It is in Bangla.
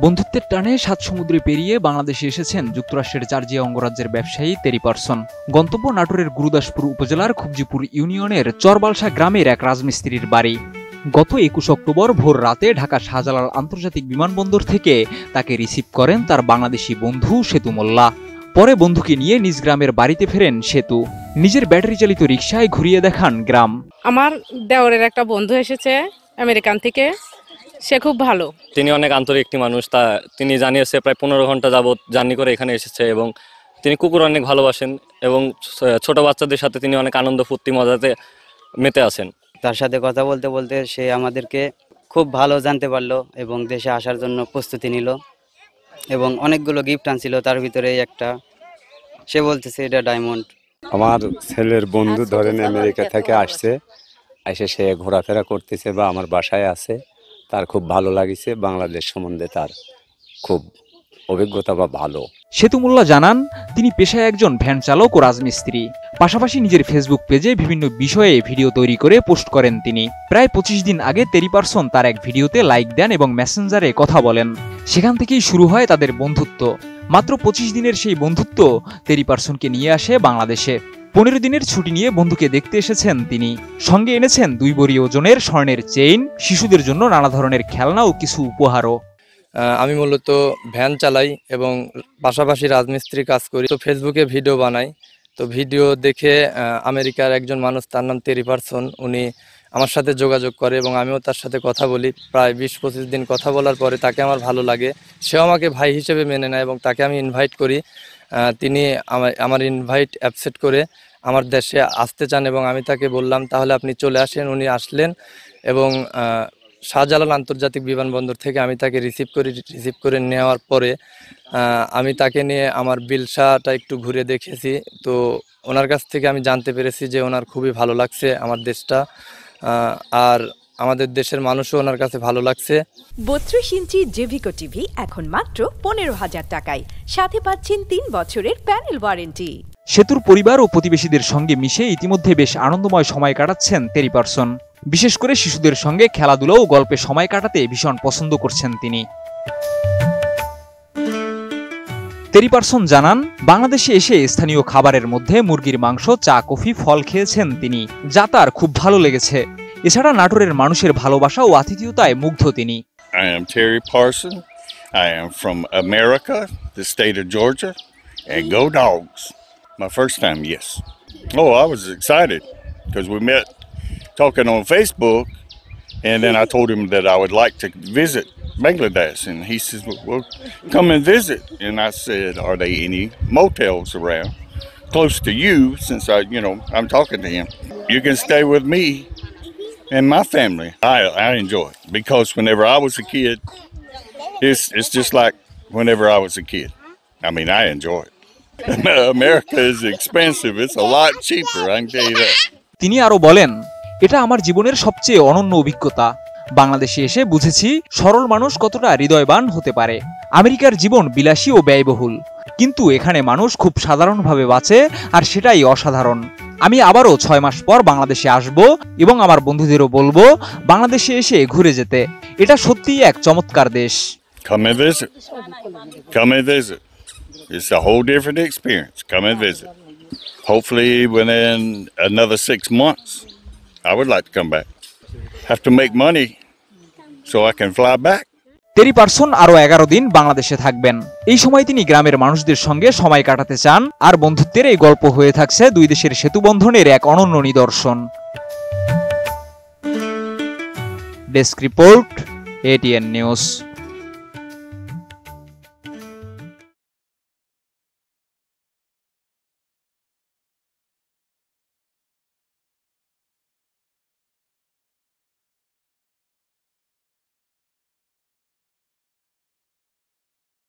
বন্ধুত্বের টানে ৭ সমুদ্রে পেরিয়ে বাংলাদেশে এসেছেন যুক্তরাষ্ট্রের জর্জিয়া অঙ্গরাজ্যের ব্যবসায়ী তেরি পারসন। গন্তব্য নাটোরের গুরুদাসপুর উপজেলার খুবজিপুর ইউনিয়নের চরবালসা গ্রামের এক রাজমিস্ত্রির বাড়ি। গত ২১ অক্টোবর ভোর রাতে ঢাকা শাহজালাল আন্তর্জাতিক বিমানবন্দর থেকে তাকে রিসিভ করেন তার বাংলাদেশি বন্ধু সেতু মোল্লা। পরে বন্ধুকে নিয়ে নিজ গ্রামের বাড়িতে ফেরেন সেতু। নিজের ব্যাটারি চালিত রিকশায় ঘুরিয়ে দেখান গ্রাম। আমার দেওরের একটা বন্ধু এসেছে আমেরিকান থেকে, সে খুব ভালো। তিনি অনেক আন্তরিক একটি মানুষ। তিনি জানিয়েছে প্রায় ১৫ ঘন্টা যাবত জার্নি করে এখানে এসেছে এবং তিনি কুকুর অনেক ভালোবাসেন এবং ছোট বাচ্চাদের সাথে তিনি অনেক আনন্দ ফুর্তি মজাতে মেতে আছেন। তার সাথে কথা বলতে বলতে সে আমাদেরকে খুব ভালো জানতে পারলো এবং দেশে আসার জন্য প্রস্তুতি নিল এবং অনেকগুলো গিফট আনছিল। তার ভিতরে একটা সে বলতেছে এটা ডায়মন্ড। আমার ছেলের বন্ধু ধরেন আমেরিকা থেকে আসছে, এসে সে ঘোরাফেরা করতেছে বা আমার বাসায় আছে। তার খুব ভালো লাগিছে, বাংলাদেশ সম্বন্ধে তার খুব অভিজ্ঞতা বা ভালো। সেতু মোল্লা জানান তিনি পেশায় একজন ভ্যান চালক ও রাজমিস্ত্রি। পাশাপাশি নিজের ফেসবুক পেজে বিভিন্ন বিষয়ে ভিডিও তৈরি করে পোস্ট করেন তিনি। প্রায় ২৫ দিন আগে তেরি পারসন তার এক ভিডিওতে লাইক দেন এবং মেসেঞ্জারে কথা বলেন। সেখান থেকেই শুরু হয় তাদের বন্ধুত্ব। মাত্র ২৫ দিনের সেই বন্ধুত্ব তেরি পারসনকে নিয়ে আসে বাংলাদেশে। ১৫ দিনের ছুটি নিয়ে বন্ধুকে দেখতে এসেছেন তিনি। সঙ্গে এনেছেন ২ বড়ি ওজনের স্বর্ণের চেইন, শিশুদের জন্য নানা ধরনের খেলনা ও কিছু উপহারও। আমি মূলত ভ্যান চালাই এবং পাশাপাশি রাজমিস্ত্রি কাজ করি। তো ফেসবুকে ভিডিও বানাই। তো ভিডিও দেখে আমেরিকার একজন মানুষ, তার নাম তেরি পারসন, উনি আমার সাথে যোগাযোগ করে এবং আমিও তার সাথে কথা বলি। প্রায় ২০-২৫ দিন কথা বলার পরে তাকে আমার ভালো লাগে। সেও আমাকে ভাই হিসেবে মেনে নেয় এবং তাকে আমি ইনভাইট করি। তিনি আমার ইনভাইট অ্যাকসেপ্ট করে আমার দেশে আসতে চান এবং আমি তাকে বললাম তাহলে আপনি চলে আসেন। উনি আসলেন এবং শাহজালাল আন্তর্জাতিক বিমানবন্দর থেকে আমি তাকে রিসিভ করে নেওয়ার পরে আমি তাকে নিয়ে আমার বিলসাটা একটু ঘুরে দেখেছি। তো ওনার কাছ থেকে আমি জানতে পেরেছি যে ওনার খুবই ভালো লাগছে আমার দেশটা, আর আমাদের দেশের মানুষও ওনার কাছে ভালো লাগছে। ৩২ ইঞ্চি জেভিকো টিভি এখন মাত্র ১৫,০০০ টাকায়, সাথে পাচ্ছেন ৩ বছরের প্যানেল ওয়ারেন্টি। সেতুর পরিবার ও প্রতিবেশীদের সঙ্গে মিশে ইতিমধ্যে বেশ আনন্দময় সময় কাটাচ্ছেন তেরি পারসন। বিশেষ করে শিশুদের সঙ্গে খেলাধুলা ও গল্পে সময় কাটাতে ভীষণ পছন্দ করছেন তিনি। তেরি পারসন জানান বাংলাদেশে এসে স্থানীয় খাবারের মধ্যে মুরগির মাংস, চা, কফি, ফল খেয়েছেন তিনি, যা তার খুব ভালো লেগেছে। এছাড়া নাটোরের মানুষের ভালোবাসা ও আতিথেয়তায় মুগ্ধ তিনি। I am Terry Parson. I am from America, the state of Georgia, and go Dogs. My first time, yes. Oh, I was excited because we met talking on Facebook, and then I told him that I would like to visit Bangladesh, and he says, well, come and visit. And I said, are there any motels around close to you, since I'm talking to him? You can stay with me and my family. I enjoy it because whenever I was a kid, it's just like whenever I was a kid. I mean, I enjoy it. America is expensive. It's a lot cheaper, I can tell you that. তিনি আরো বলেন, এটা আমার জীবনের সবচেয়ে অনন্য অভিজ্ঞতা। বাংলাদেশে এসে বুঝেছি সরল মানুষ কতটা হৃদয়বান হতে পারে। আমেরিকার জীবন বিলাসী ও ব্যয়বহুল, কিন্তু এখানে মানুষ খুব সাধারণভাবে বাঁচে, আর সেটাই অসাধারণ। আমি আবারও ৬ মাস পর বাংলাদেশে আসব এবং আমার বন্ধুদেরও বলবো বাংলাদেশে এসে ঘুরে যেতে। এটা সত্যিই এক চমৎকার দেশ। Come and visit. Come and visit. It's a whole different experience. Come and visit. Hopefully within another 6 months, I would like to come back. Have to make money so I can fly back. Teri person আরো ১১ দিন বাংলাদেশে থাকবেন। এই সময় তিনি গ্রামের মানুষদের সঙ্গে সময় কাটাতে চান, আর বন্ধুত্বের এই গল্প হয়ে থাকছে ২ দেশের সেতু বন্ধনের এক অনন্য নিদর্শন। Desk report, ATN news.